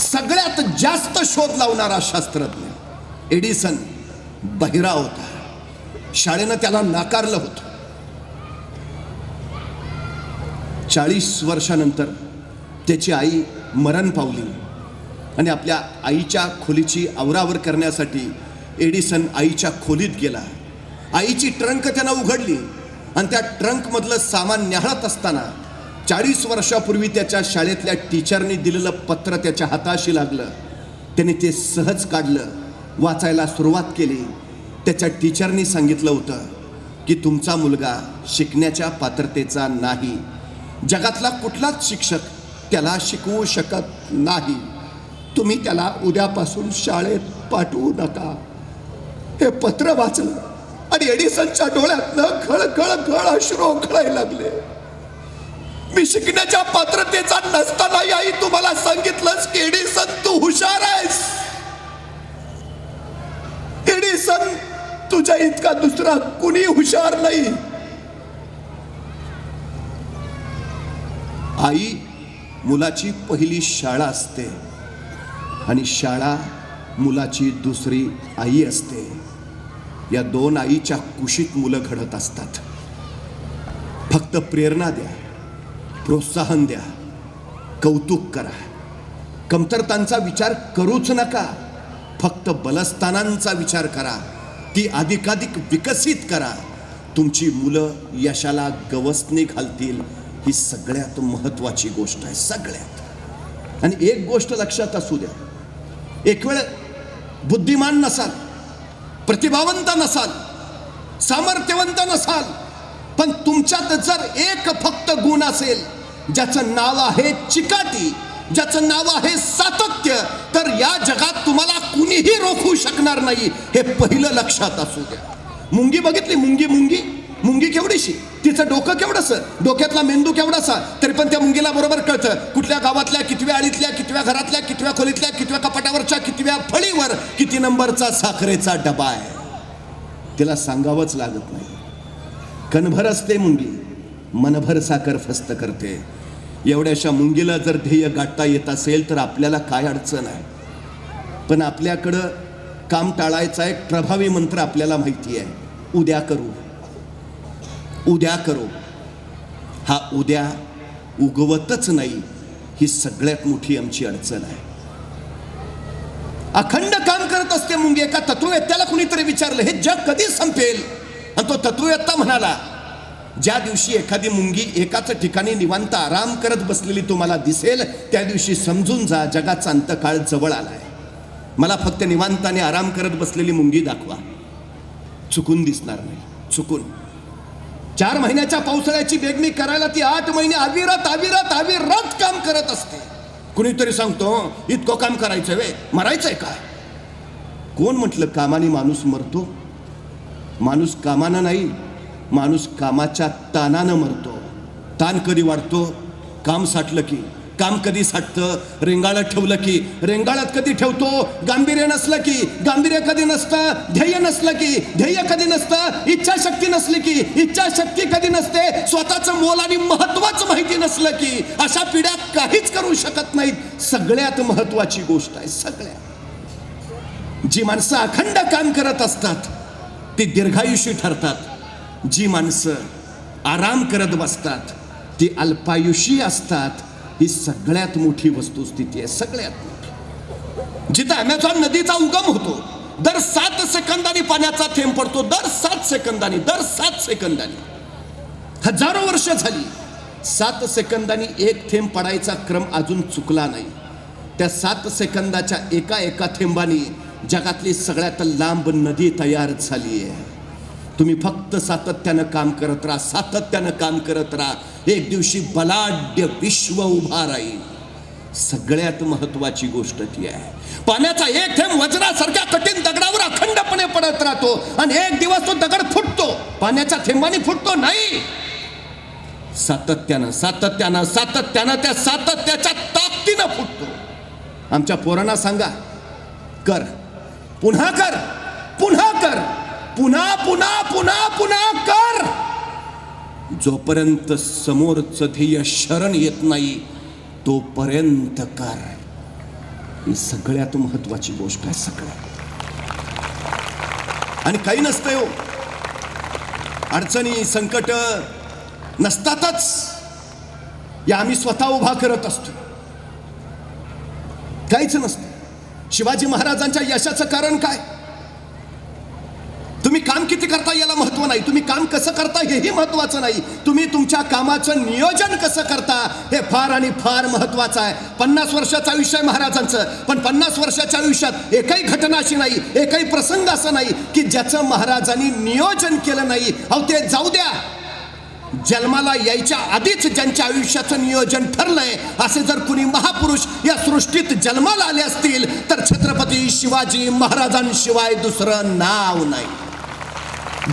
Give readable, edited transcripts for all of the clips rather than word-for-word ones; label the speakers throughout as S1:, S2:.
S1: सगळ्यात जास्त शोध लावणारा शास्त्रज्ञ एडिसन बहिरा होता. शाळेनं त्याला नाकारलं होतं. 40 वर्षानंतर त्याची आई मरण पावली आणि आपल्या आईच्या खोलीची आवरावर करण्यासाठी एडिसन आईच्या खोलीत गेला. आईची ट्रंक त्यानं उघडली आणि त्या ट्रंकमधलं सामान न्याहाळत असताना 40 वर्षापूर्वी त्याच्या शाळेतल्या टीचरनी दिलेलं पत्र त्याच्या हाताशी लागलं. त्याने ते सहज काढलं, वाचायला सुरुवात केली. त्याच्या टीचरनी सांगितलं होतं की तुमचा मुलगा शिकण्याच्या पात्रतेचा नाही. जगातला कुठलाच शिक्षक त्याला शिकवू शकत नाही. तुम्ही त्याला उद्यापासून शाळेत पाठवू नका. हे पत्र वाचलं आणि एडिसनच्या डोळ्यातनं खळखळ अश्रू खळायला लागले. मी शिकण्याच्या पात्रतेचा नसताना आई तुम्हाला सांगितलंच की एडिसन तू हुशार आहेस. एडिसन तुझ्या इतका दुसरा कुणी हुशार नाही. आई मुलाची पहिली शाळा असते आणि शाळा मुलाची दुसरी आई असते. या दोन आईच्या कुशीत मुलं घडत असतात. फक्त प्रेरणा द्या, प्रोत्साहन द्या, कौतुक करा. कमतरतांचा विचार करूच नका. फक्त बलस्थानांचा विचार करा, ती अधिकाधिक विकसित करा. तुमची मुलं यशाला गवसणी घालतील. ही सगळ्यात महत्वाची गोष्ट आहे, सगळ्यात. आणि एक गोष्ट लक्षात असू द्या, एक वेळ बुद्धिमान नसाल, प्रतिभावंत नसाल, सामर्थ्यवंत नसाल, पण तुमच्यात जर एक फक्त गुण असेल ज्याचं नाव आहे चिकाटी, ज्याचं नाव आहे सातत्य, तर या जगात तुम्हाला कुणीही रोखू शकणार नाही. हे पहिलं लक्षात असू द्या. मुंगी बघितली, मुंगी केवढीशी, तिचं डोकं केवढंसं, डोक्यातला मेंदू केवढासा, तरी पण त्या मुंगीला बरोबर कळतं कुठल्या गावातल्या कितव्या आळीतल्या, कितव्या घरातल्या, कितव्या खोलीतल्या, कितव्या कपाटावरच्या, कितव्या फळीवर किती नंबरचा साखरेचा डबा आहे. तिला सांगावंच लागत नाही. कणभर असते मुंगी, मनभर साखर फस्त करते. एवढ्याशा मुंगीला जर ध्येय गाठता येत असेल तर आपल्याला काय अडचण आहे. पण आपल्याकडं काम टाळायचा एक प्रभावी मंत्र आपल्याला माहिती आहे, उद्या करू, उद्या करू. हा उद्या उगवतच नाही, ही सगळ्यात मोठी आमची अडचण आहे. अखंड काम करत असते मुंगी. एका तत्ववेत्याला कुणीतरी विचारलं हे जग कधी संपेल, आणि तो तत्ववेत्ता म्हणाला ज्या दिवशी एखादी मुंगी एकाच ठिकाणी निवांत आराम करत बसलेली तुम्हाला दिसेल त्या दिवशी समजून जा जगाचा अंतकाळ जवळ आलाय. मला फक्त निवांताने आराम करत बसलेली मुंगी दाखवा, चुकून दिसणार नाही, चुकून. 4 महिन्याच्या पावसाळ्याची बेगमी करायला ती 8 महिने अविरत काम करत असते. कुणीतरी सांगतो इतकं काम करायचं वे, मरायचंय काय? कोण म्हटलं कामाने माणूस मरतो? माणूस कामानं नाही, माणूस कामाच्या ताणानं मरतो. ताण कधी वाढतो? काम साठलं की. काम कधी साठतं? रेंगाळत ठेवलं की. रेंगाळत कधी ठेवतो? गांभीर्य नसलं की. गांभीर्य कधी नसतं? ध्येय नसलं की. ध्येय कधी नसतं? इच्छाशक्ती नसली की. इच्छाशक्ती कधी नसते? स्वतःचं मोल आणि महत्वाचं माहिती नसलं की. अशा पिढ्या काहीच करू शकत नाहीत. सगळ्यात महत्वाची गोष्ट आहे, सगळ्यात. जी माणसं अखंड काम करत असतात ती दीर्घायुषी ठरतात. जी माणसं आराम करत बसतात ती अल्पायुषी असतात. ही सगळ्यात मोठी वस्तुस्थिती आहे, सगळ्यात मोठी. जिथं अमेझॉन नदीचा उगम होतो, दर 7 सेकंदांनी पाण्याचा थेंब पडतो. दर 7 सेकंदांनी हजारो वर्ष झाली. 7 सेकंदांनी एक थेंब पडायचा क्रम अजून चुकला नाही. त्या 7 सेकंदाच्या एका थेंबानी जगातली सगळ्यात लांब नदी तयार झाली आहे. तुम्ही फक्त सातत्यानं काम करत राहा, सातत्यानं काम करत राहा. एक दिवशी बलाढ्य विश्व उभा राहील. सगळ्यात महत्वाची गोष्ट ती आहे. पाण्याचा एक थेंब वज्रासारख्या कठीण दगडावर अखंडपणे पडत राहतो आणि एक दिवस तो दगड फुटतो. पाण्याच्या थेंबाने फुटतो नाही, सातत्यानं त्या सातत्याच्या ताकदीनं फुटतो. आमच्या पोरांना सांगा, कर, पुन्हा कर, पुन्हा कर, पुन्हा कर. जोपर्यंत समोरचं ध्येय शरण येत नाही तोपर्यंत कर. ही सगळ्यात महत्वाची गोष्ट आहे, सगळ्यात. आणि काही नसतंय हो, अडचणी संकट नसतातच, या आम्ही स्वतः उभा करत असतो. काहीच नसतं. शिवाजी महाराजांच्या यशाचं कारण काय? तुम्ही काम किती करता याला महत्व नाही, तुम्ही काम कसं करता हेही महत्वाचं नाही, तुम्ही तुमच्या कामाचं नियोजन कसं करता हे फार आणि फार महत्वाचं आहे. 50 वर्षाचं आयुष्य आहे महाराजांचं, पण 50 वर्षाच्या आयुष्यात एकही घटना अशी नाही, एकही प्रसंग असं नाही की ज्याचं महाराजांनी नियोजन केलं नाही. अहो ते जाऊ द्या, जन्माला यायच्या आधीच ज्यांच्या आयुष्याचं नियोजन ठरलंय असे जर कुणी महापुरुष या सृष्टीत जन्माला आले असतील तर छत्रपती शिवाजी महाराजांशिवाय दुसरं नाव नाही.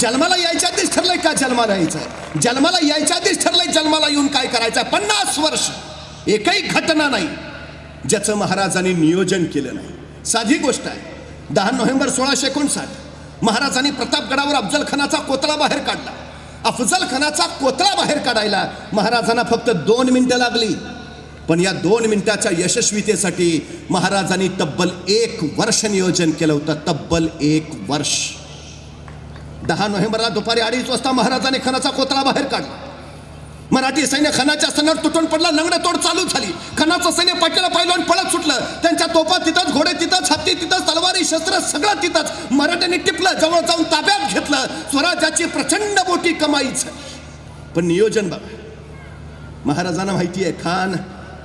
S1: जन्माला यायच्या आधीच ठरलंय का जन्माला यायचंय, जन्माला यायच्या आधीच ठरलंय जन्माला येऊन काय करायचंय. 50 वर्ष एकही घटना नाही ज्याचं महाराजांनी नियोजन केलं नाही. साधी गोष्ट आहे, 10 नोव्हेंबर 1659 महाराजांनी प्रतापगडावर अफजल खानाचा कोतळा बाहेर काढला. अफजल खानाचा कोतळा बाहेर काढायला महाराजांना फक्त 2 मिनिटं लागली, पण या 2 मिनिटाच्या यशस्वीतेसाठी महाराजांनी तब्बल 1 वर्ष नियोजन केलं होतं, तब्बल 1 वर्ष. 10 नोव्हेंबरला दुपारी 2:30 वाजता महाराजांनी खानाचा कोतळा बाहेर काढला. मराठी सैन्य खानाच्या सैन्यावर तुटून पडला, लंगडतोड चालू झाली. खानाचं सैन्य पाठीला पाहिलं पळत सुटलं. त्यांच्या तोपा तिथंच, घोडे तिथंच, हत्ती तिथंच, तलवारी शस्त्र सगळं तिथंच. मराठ्यांनी टिपलं, जवळ जाऊन ताब्यात घेतलं. स्वराज्याची प्रचंड मोठी कमाईच. पण नियोजन बघा, महाराजांना माहिती आहे खान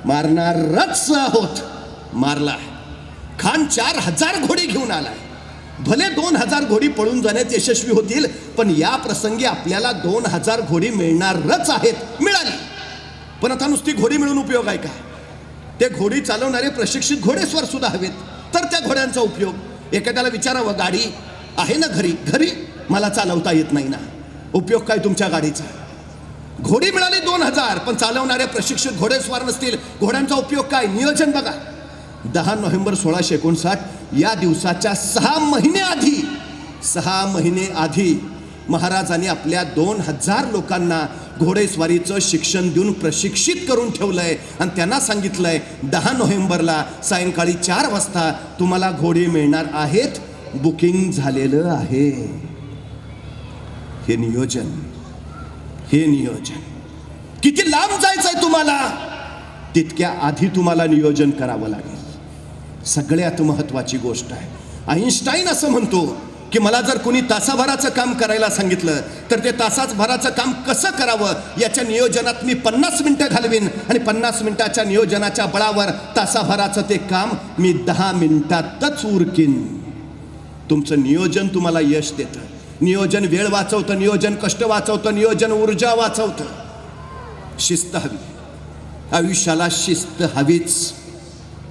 S1: मारणारच आहोत, मारला. खान 4000 घोडी घेऊन आलाय. भले 2000 घोडी पळून जाण्यात यशस्वी होतील, पण या प्रसंगी आपल्याला 2000 घोडी मिळणारच आहेत, मिळाली. पण आता नुसती घोडी मिळून उपयोग आहे का? ते घोडी चालवणारे प्रशिक्षित घोडेस्वार सुद्धा हवेत, तर त्या घोड्यांचा उपयोग. एखाद्याला विचारावं, गाडी आहे ना घरी, घरी मला चालवता येत नाही ना, उपयोग काय तुमच्या गाडीचा? घोडी मिळाली 2000, पण चालवणारे प्रशिक्षित घोडेस्वार नसतील, घोड्यांचा उपयोग काय? नियोजन बघा. 10 नोव्हेंबर 1659 या दिवसाच्या 6 महिने आधी महाराजांनी आपल्या 2000 लोकांना घोडेस्वारीचं शिक्षण देऊन प्रशिक्षित करून ठेवलंय आणि त्यांना सांगितलंय 10 नोव्हेंबरला सायंकाळी 4 वाजता तुम्हाला घोडे मिळणार आहेत, बुकिंग झालेलं आहे. हे नियोजन, हे नियोजन. किती लांब जायचंय तुम्हाला, तितक्या आधी तुम्हाला नियोजन करावं लागेल. सगळ्यात महत्वाची गोष्ट आहे. आईन्स्टाईन असं म्हणतो की मला जर कोणी तासाभराचं काम करायला सांगितलं तर ते तासाभराचं काम कसं करावं याच्या नियोजनात मी 50 मिनिटं घालवीन आणि 50 मिनिटाच्या नियोजनाच्या बळावर तासाभराचं ते काम मी 10 मिनिटातच उरकीन. तुमचं नियोजन तुम्हाला यश देतं. नियोजन वेळ वाचवतं, नियोजन कष्ट वाचवतं, नियोजन ऊर्जा वाचवतं. शिस्त हवी, आयुष्याला शिस्त हवीच,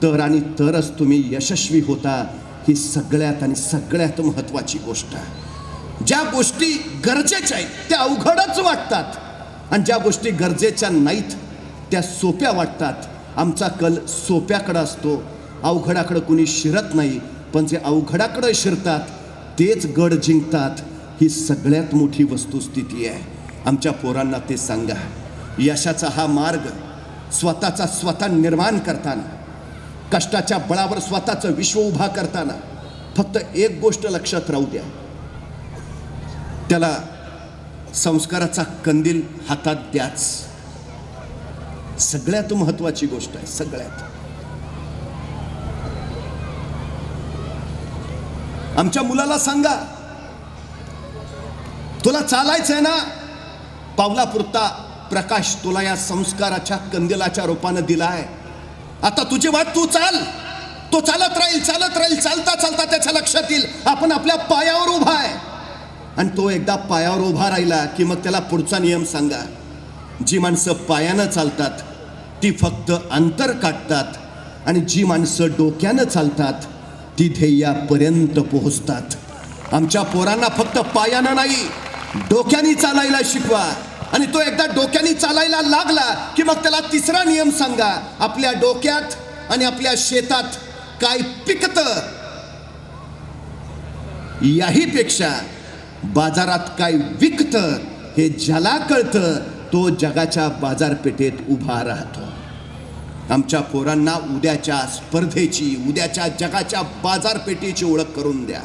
S1: तर आणि तरच तुम्ही यशस्वी होता. ही सगळ्यात आणि सगळ्यात महत्वाची गोष्ट आहे. ज्या गोष्टी गरजेच्या आहेत त्या अवघडच वाटतात आणि ज्या गोष्टी गरजेच्या नाहीत त्या सोप्या वाटतात. आमचा कल सोप्याकडे असतो, अवघडाकडे कुणी शिरत नाही. पण जे अवघडाकडे शिरतात तेच गड जिंकतात. ही सगळ्यात मोठी वस्तुस्थिती आहे. आमच्या पोरांना ते सांगा. यशाचा हा मार्ग स्वतःचा स्वतः निर्माण करताना, कष्टाच्या बळावर स्वतःचं विश्व उभा करताना फक्त एक गोष्ट लक्षात राहू द्या, त्याला संस्काराचा कंदील हातात द्याच. सगळ्यात महत्वाची गोष्ट आहे. सगळ्यात. आमच्या मुलाला सांगा, तुला चालायचंय ना, पावलापुरता प्रकाश तुला या संस्काराच्या कंदिलाच्या रूपानं दिलाय. आता तुझी वाट तू चाल. तो चालत राहील, चालत राहील. चालता चालता त्याच्या लक्षात येईल आपण आपल्या पायावर उभा आहे. आणि तो एकदा पायावर उभा राहिला की मग त्याला पुढचा नियम सांगा. जी माणसं पायानं चालतात ती फक्त अंतर काढतात आणि जी माणसं डोक्यानं चालतात ती ध्येयापर्यंत पोहोचतात. आमच्या पोरांना फक्त पायानं नाही, डोक्याने चालायला शिकवा. आणि तो एकदा डोक्याने चालायला लागला की मग त्याला तिसरा नियम सांगा. आपल्या डोक्यात आणि आपल्या शेतात काय पिकतं याहीपेक्षा बाजारात काय विकतं हे ज्याला कळतं तो जगाच्या बाजारपेठेत उभा राहतो. आमच्या पोरांना उद्याच्या स्पर्धेची, उद्याच्या जगाच्या बाजारपेठेची ओळख करून द्या.